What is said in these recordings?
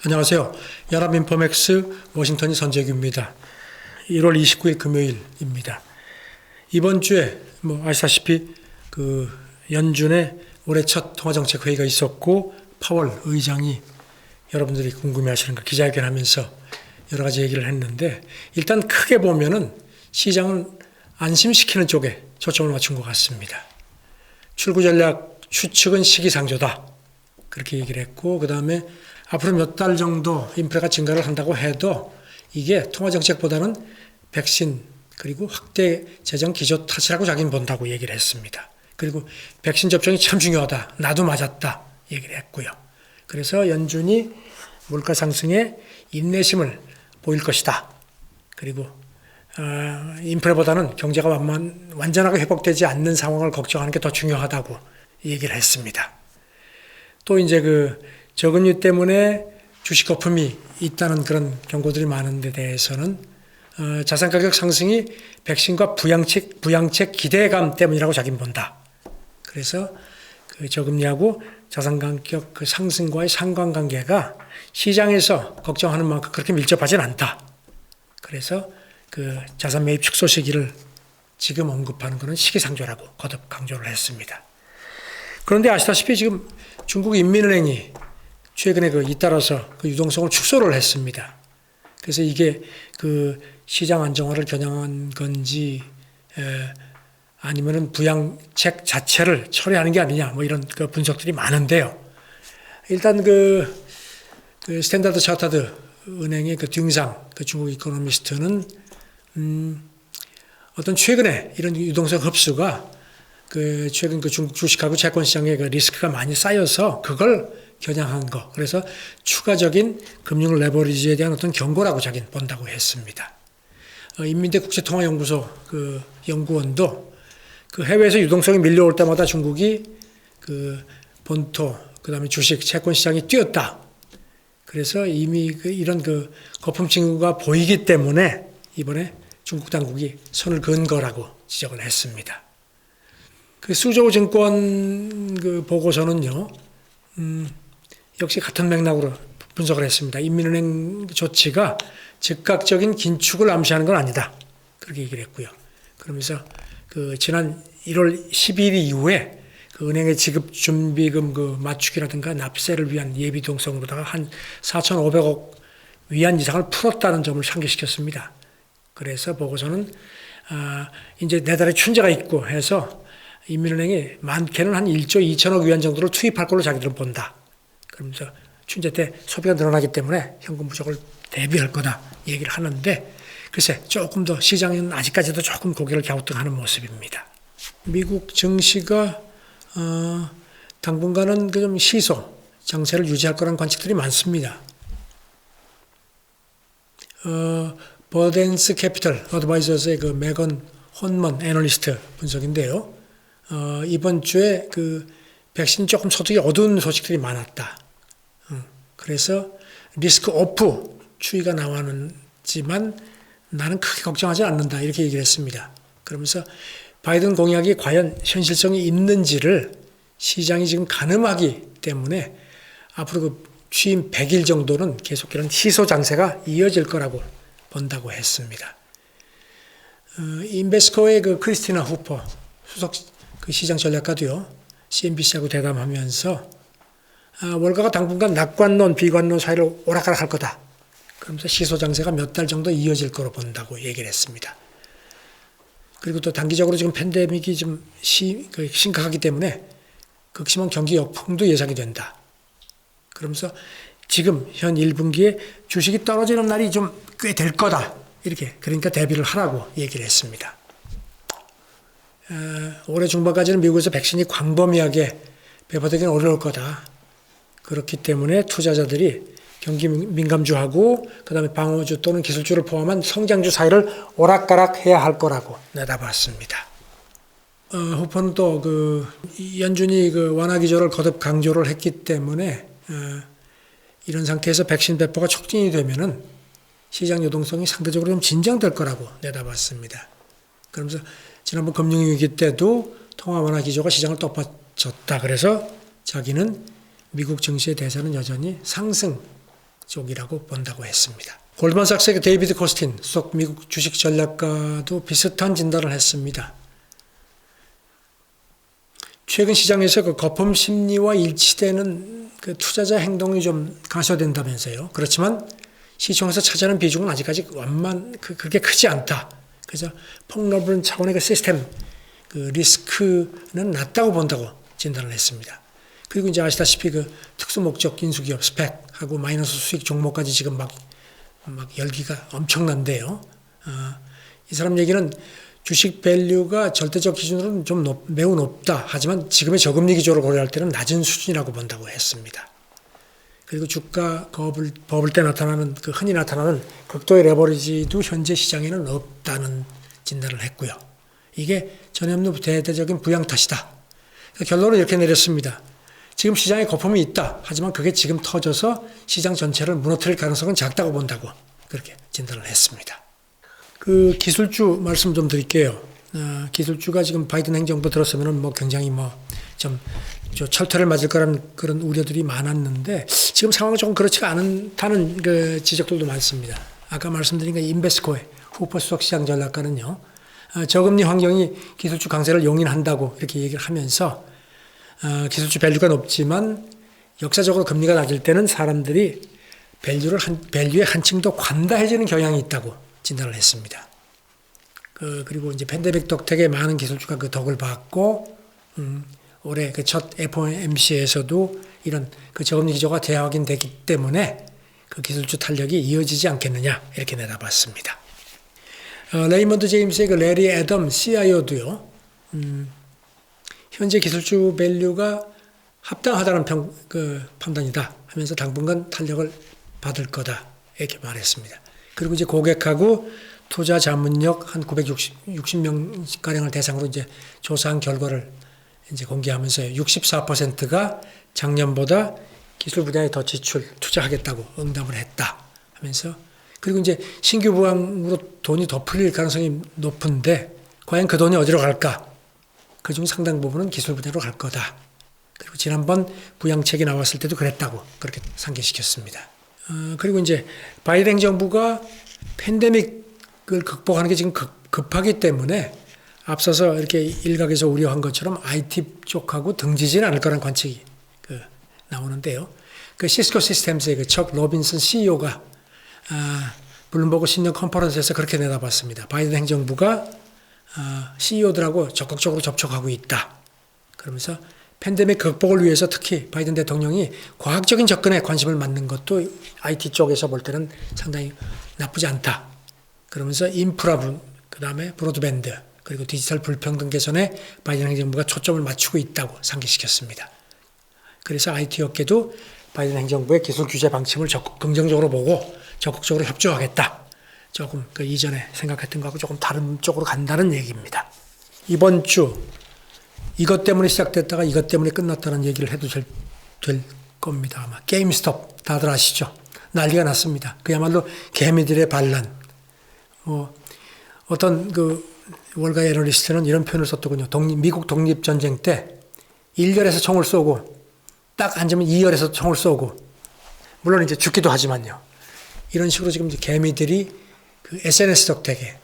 안녕하세요. 연합인포맥스 워싱턴이 선재규입니다. 1월 29일 금요일입니다. 이번 주에 아시다시피 연준의 올해 첫 통화정책회의가 있었고 파월 의장이 여러분들이 궁금해하시는 거 기자회견하면서 여러 가지 얘기를 했는데 일단 크게 보면은 시장은 안심시키는 쪽에 초점을 맞춘 것 같습니다. 출구 전략 추측은 시기상조다. 그렇게 얘기를 했고 그 다음에 앞으로 몇 달 정도 인플레가 증가를 한다고 해도 이게 통화정책보다는 백신 그리고 확대 재정 기조 탓이라고 자기는 본다고 얘기를 했습니다. 그리고 백신 접종이 참 중요하다. 나도 맞았다. 얘기를 했고요. 그래서 연준이 물가 상승에 인내심을 보일 것이다. 그리고 인플레보다는 경제가 완전하게 회복되지 않는 상황을 걱정하는 게 더 중요하다고 얘기를 했습니다. 또 이제 저금리 때문에 주식 거품이 있다는 그런 경고들이 많은 데 대해서는 자산 가격 상승이 백신과 부양책 기대감 때문이라고 자기는 본다. 그래서 저금리하고 자산 가격 상승과의 상관관계가 시장에서 걱정하는 만큼 그렇게 밀접하진 않다. 그래서 자산 매입 축소 시기를 지금 언급하는 것은 시기상조라고 거듭 강조를 했습니다. 그런데 아시다시피 지금 중국 인민은행이 최근에 잇따라서 유동성을 축소를 했습니다. 그래서 이게 시장 안정화를 겨냥한 건지 아니면은 부양책 자체를 처리하는 게 아니냐 이런 분석들이 많은데요. 일단 스탠다드 차터드 은행의 듀잉상 중국 이코노미스트는 어떤 최근에 이런 유동성 흡수가 최근 중국 주식하고 채권 시장에 리스크가 많이 쌓여서 그걸 겨냥한 거. 그래서 추가적인 금융 레버리지에 대한 어떤 경고라고 자기는 본다고 했습니다. 인민대 국제통화연구소 연구원도 해외에서 유동성이 밀려올 때마다 중국이 본토, 그 다음에 주식, 채권 시장이 뛰었다. 그래서 이미 이런 거품 징후가 보이기 때문에 이번에 중국 당국이 선을 그은 거라고 지적을 했습니다. 수저우 증권 보고서는요, 역시 같은 맥락으로 분석을 했습니다. 인민은행 조치가 즉각적인 긴축을 암시하는 건 아니다. 그렇게 얘기를 했고요. 그러면서 지난 1월 12일 이후에 은행의 지급 준비금 맞추기라든가 납세를 위한 예비동성으로다가 한 4,500억 위안 이상을 풀었다는 점을 상기시켰습니다. 그래서 보고서는 이제 내달에 춘재가 있고 해서 인민은행이 많게는 한 1조 2천억 위안 정도를 투입할 걸로 자기들은 본다. 그러면서 춘재 때 소비가 늘어나기 때문에 현금 부족을 대비할 거다 얘기를 하는데 글쎄 조금 더 시장은 아직까지도 조금 고개를 갸우뚱하는 모습입니다. 미국 증시가 당분간은 좀 시소 장세를 유지할 거라는 관측들이 많습니다. 버덴스 캐피털 어드바이저스의 메건 혼먼 애널리스트 분석인데요. 이번 주에 백신 조금 소득이 어두운 소식들이 많았다. 그래서 리스크 오프 추이가 나왔지만 나는 크게 걱정하지 않는다. 이렇게 얘기를 했습니다. 그러면서 바이든 공약이 과연 현실성이 있는지를 시장이 지금 가늠하기 때문에 앞으로 취임 100일 정도는 계속 이런 시소 장세가 이어질 거라고 본다고 했습니다. 인베스코의 크리스티나 후퍼 수석 시장 전략가도요. CNBC하고 대담하면서 월가가 당분간 낙관론, 비관론 사이를 오락가락할 거다. 그러면서 시소 장세가 몇 달 정도 이어질 거로 본다고 얘기를 했습니다. 그리고 또 단기적으로 지금 팬데믹이 좀 심각하기 때문에 극심한 경기 역풍도 예상이 된다. 그러면서 지금 현 1분기에 주식이 떨어지는 날이 좀 꽤 될 거다. 이렇게 그러니까 대비를 하라고 얘기를 했습니다. 올해 중반까지는 미국에서 백신이 광범위하게 배포되기는 어려울 거다. 그렇기 때문에 투자자들이 경기 민감주하고 그다음에 방어주 또는 기술주를 포함한 성장주 사이를 오락가락해야 할 거라고 내다봤습니다. 후퍼는 또 연준이 완화 기조를 거듭 강조를 했기 때문에 이런 상태에서 백신 배포가 촉진이 되면은 시장 유동성이 상대적으로 좀 진정될 거라고 내다봤습니다. 그러면서 지난번 금융위기 때도 통화 완화 기조가 시장을 덮어줬다. 그래서 자기는 미국 증시의 대세는 여전히 상승 쪽이라고 본다고 했습니다. 골드만삭스의 데이비드 코스틴 수석 미국 주식 전략가도 비슷한 진단을 했습니다. 최근 시장에서 그 거품 심리와 일치되는 그 투자자 행동이 좀 가소된다면서요. 그렇지만 시총에서 차지하는 비중은 아직까지 그게 크지 않다. 그래서 폭넓은 차원의 그 시스템 그 리스크는 낮다고 본다고 진단을 했습니다. 그리고 이제 아시다시피 그 특수 목적 인수기업 스펙하고 마이너스 수익 종목까지 지금 막 열기가 엄청난데요. 이 사람 얘기는 주식 밸류가 절대적 기준으로는 좀 매우 높다. 하지만 지금의 저금리 기조를 고려할 때는 낮은 수준이라고 본다고 했습니다. 그리고 주가 버블 때 나타나는 흔히 나타나는 극도의 레버리지도 현재 시장에는 없다는 진단을 했고요. 이게 전염류 대대적인 부양 탓이다. 결론을 이렇게 내렸습니다. 지금 시장에 거품이 있다. 하지만 그게 지금 터져서 시장 전체를 무너뜨릴 가능성은 작다고 본다고 그렇게 진단을 했습니다. 그 기술주 말씀 좀 드릴게요. 기술주가 지금 바이든 행정부 들었으면은 굉장히 좀 철퇴를 맞을 거라는 그런 우려들이 많았는데 지금 상황은 조금 그렇지가 않다는 그 지적들도 많습니다. 아까 말씀드린 그 인베스코의 후퍼 수석 시장 전략가는요. 저금리 환경이 기술주 강세를 용인한다고 이렇게 얘기를 하면서 기술주 밸류가 높지만 역사적으로 금리가 낮을 때는 사람들이 밸류에 한층 더 관다해지는 경향이 있다고 진단을 했습니다. 그리고 이제 팬데믹 덕택에 많은 기술주가 그 덕을 받고 올해 그 첫 FOMC에서도 이런 그 저금리 기조가 재확인됐기 때문에 그 기술주 탄력이 이어지지 않겠느냐 이렇게 내다봤습니다. 레이먼드 제임스의 그 레리 애덤 CIO도요. 현재 기술주 밸류가 합당하다는 판단이다 하면서 당분간 탄력을 받을 거다 이렇게 말했습니다. 그리고 이제 고객하고 투자 자문력 한 960명가량을 대상으로 이제 조사한 결과를 이제 공개하면서 64%가 작년보다 기술 분야에 더 투자하겠다고 응답을 했다 하면서 그리고 이제 신규 부양으로 돈이 더 풀릴 가능성이 높은데 과연 그 돈이 어디로 갈까? 그중 상당 부분은 기술 분야로 갈 거다. 그리고 지난번 부양책이 나왔을 때도 그랬다고 그렇게 상기시켰습니다. 그리고 이제 바이든 정부가 팬데믹을 극복하는 게 지금 급하기 때문에 앞서서 이렇게 일각에서 우려한 것처럼 IT 쪽하고 등지지는 않을 거라는 관측이 나오는데요. 그 시스코 시스템스의 그 척 로빈슨 CEO가 블룸버그 신년 컨퍼런스에서 그렇게 내다봤습니다. 바이든 행정부가 CEO들하고 적극적으로 접촉하고 있다. 그러면서 팬데믹 극복을 위해서 특히 바이든 대통령이 과학적인 접근에 관심을 갖는 것도 IT 쪽에서 볼 때는 상당히 나쁘지 않다. 그러면서 인프라, 그 다음에 브로드밴드, 그리고 디지털 불평등 개선에 바이든 행정부가 초점을 맞추고 있다고 상기시켰습니다. 그래서 IT 업계도 바이든 행정부의 기술 규제 방침을 적극 긍정적으로 보고 적극적으로 협조하겠다. 조금 그 이전에 생각했던 거하고 조금 다른 쪽으로 간다는 얘기입니다. 이번 주 이것 때문에 시작됐다가 이것 때문에 끝났다는 얘기를 해도 될 겁니다. 아마 게임스톱 다들 아시죠? 난리가 났습니다. 그야말로 개미들의 반란. 어떤 그 월가 애널리스트는 이런 표현을 썼더군요. 미국 독립전쟁 때 1열에서 총을 쏘고 딱 앉으면 2열에서 총을 쏘고 물론 이제 죽기도 하지만요. 이런 식으로 지금 이제 개미들이 그 SNS 덕택에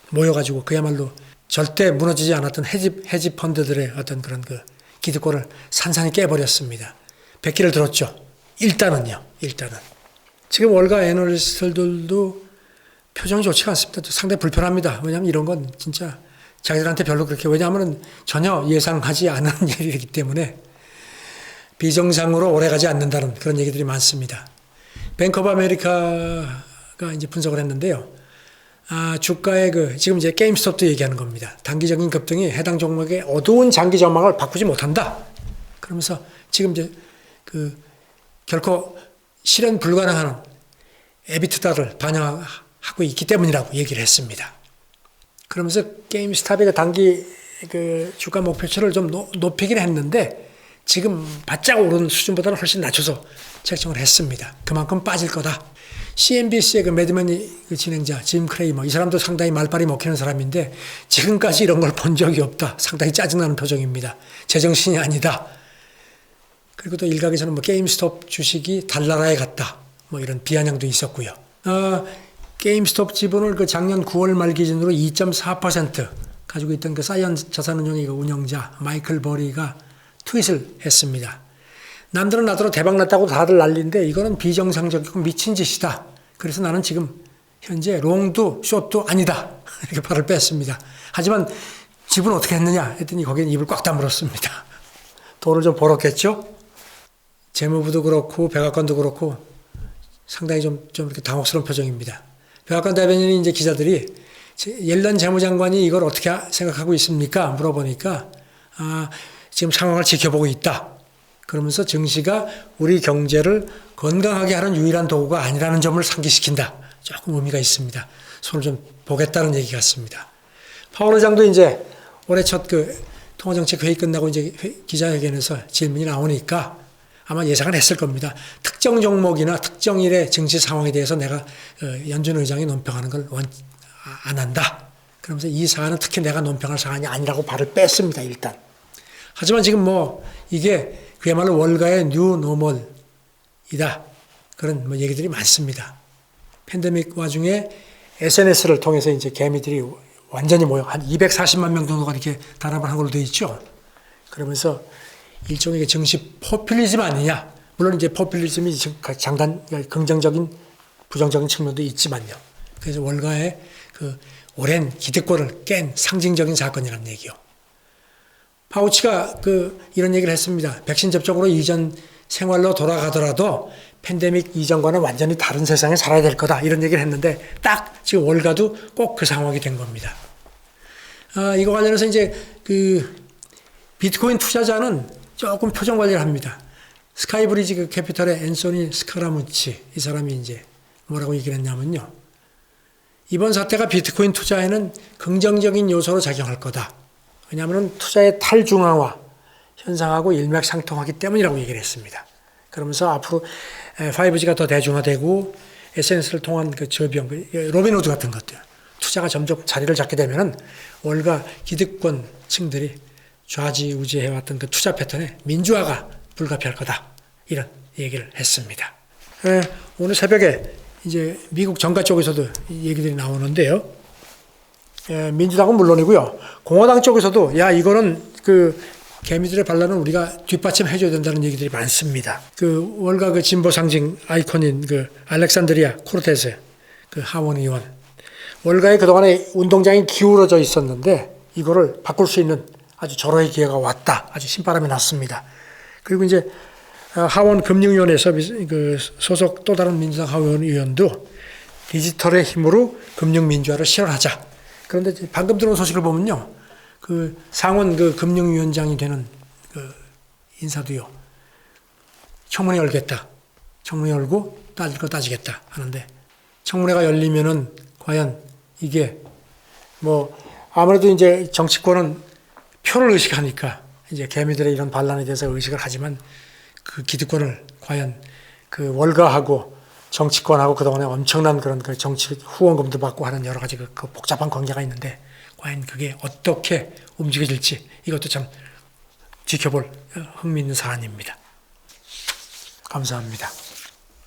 모여가지고 그야말로 절대 무너지지 않았던 헤지 펀드들의 어떤 그런 그 기득권을 산산히 깨버렸습니다. 백기를 들었죠. 일단은요. 지금 월가 애널리스트들도 표정이 좋지가 않습니다. 상당히 불편합니다. 왜냐하면 이런 건 진짜 자기들한테 별로 그렇게 왜냐하면 전혀 예상하지 않은 일이기 때문에 비정상으로 오래가지 않는다는 그런 얘기들이 많습니다. 뱅크 오브 아메리카가 이제 분석을 했는데요. 주가의 지금 이제 게임스톱도 얘기하는 겁니다. 단기적인 급등이 해당 종목의 어두운 장기 전망을 바꾸지 못한다. 그러면서 지금 이제 결코 실현 불가능한 에비트다를 반영하고 있기 때문이라고 얘기를 했습니다. 그러면서 게임스톱의 단기 주가 목표치를 좀 높이긴 했는데 지금 바짝 오른 수준보다는 훨씬 낮춰서 책정을 했습니다. 그만큼 빠질 거다. CNBC의 매드맨 진행자 짐 크레이머 이 사람도 상당히 말빨이 먹히는 사람인데 지금까지 이런 걸 본 적이 없다. 상당히 짜증나는 표정입니다. 제정신이 아니다. 그리고 또 일각에서는 뭐 게임스톱 주식이 달나라에 갔다. 뭐 이런 비아냥도 있었고요. 게임스톱 지분을 그 작년 9월 말 기준으로 2.4% 가지고 있던 그 사이언 자산운용의 운영자 마이클 버리가 트윗을 했습니다. 남들은 나더러 대박 났다고 다들 난리인데 이거는 비정상적이고 미친 짓이다. 그래서 나는 지금 현재 롱도 숏도 아니다. 이렇게 발을 뺐습니다. 하지만 지분 어떻게 했느냐 했더니 거기에 입을 꽉 다물었습니다. 돈을 좀 벌었겠죠? 재무부도 그렇고 백악관도 그렇고 상당히 좀 이렇게 당혹스러운 표정입니다. 백악관 대변인이 이제 기자들이 옐런 재무장관이 이걸 어떻게 생각하고 있습니까? 물어보니까 지금 상황을 지켜보고 있다. 그러면서 증시가 우리 경제를 건강하게 하는 유일한 도구가 아니라는 점을 상기시킨다. 조금 의미가 있습니다. 손을 좀 보겠다는 얘기 같습니다. 파월 의장도 이제 올해 첫 그 통화정책 회의 끝나고 이제 기자회견에서 질문이 나오니까 아마 예상을 했을 겁니다. 특정 종목이나 특정 일의 증시 상황에 대해서 내가 연준 의장이 논평하는 걸 안 한다. 그러면서 이 사안은 특히 내가 논평할 사안이 아니라고 발을 뺐습니다. 일단. 하지만 지금 뭐 이게 그야말로 월가의 뉴 노멀이다. 그런 뭐 얘기들이 많습니다. 팬데믹 와중에 SNS를 통해서 이제 개미들이 완전히 모여 한 240만 명 정도가 이렇게 단합을 한 걸로 되어 있죠. 그러면서 일종의 증시 포퓰리즘 아니냐. 물론 이제 포퓰리즘이 장단 긍정적인 부정적인 측면도 있지만요. 그래서 월가의 그 오랜 기득권을 깬 상징적인 사건이라는 얘기요. 파우치가 이런 얘기를 했습니다. 백신 접종으로 이전 생활로 돌아가더라도 팬데믹 이전과는 완전히 다른 세상에 살아야 될 거다. 이런 얘기를 했는데 딱 지금 월가도 꼭 그 상황이 된 겁니다. 이거 관련해서 이제 비트코인 투자자는 조금 표정 관리를 합니다. 스카이브리지 캐피털의 앤소니 스카라무치 이 사람이 이제 뭐라고 얘기를 했냐면요. 이번 사태가 비트코인 투자에는 긍정적인 요소로 작용할 거다. 왜냐하면 투자의 탈중앙화 현상하고 일맥상통하기 때문이라고 얘기를 했습니다. 그러면서 앞으로 5G가 더 대중화되고 SNS를 통한 그 저비용, 로빈후드 같은 것들, 투자가 점점 자리를 잡게 되면은 월가 기득권층들이 좌지우지해왔던 그 투자 패턴에 민주화가 불가피할 거다. 이런 얘기를 했습니다. 오늘 새벽에 이제 미국 정가 쪽에서도 얘기들이 나오는데요. 민주당은 물론이고요. 공화당 쪽에서도 야 이거는 개미들의 반란은 우리가 뒷받침해줘야 된다는 얘기들이 많습니다. 월가 진보 상징 아이콘인 알렉산드리아 코르테스 하원 의원. 월가에 그동안에 운동장이 기울어져 있었는데 이거를 바꿀 수 있는 아주 절호의 기회가 왔다. 아주 신바람이 났습니다. 그리고 이제 하원 금융위원회에서 소속 또 다른 민주당 하원 의원도 디지털의 힘으로 금융민주화를 실현하자. 그런데 방금 들어온 소식을 보면요. 상원 금융위원장이 되는 인사도요. 청문회 열겠다. 청문회 열고 따질 거 따지겠다 하는데 청문회가 열리면은 과연 이게 아무래도 이제 정치권은 표를 의식하니까 이제 개미들의 이런 반란에 대해서 의식을 하지만 기득권을 과연 월가하고 정치권하고 그동안에 엄청난 그런 정치 후원금도 받고 하는 여러 가지 복잡한 관계가 있는데 과연 그게 어떻게 움직여질지 이것도 참 지켜볼 흥미있는 사안입니다. 감사합니다.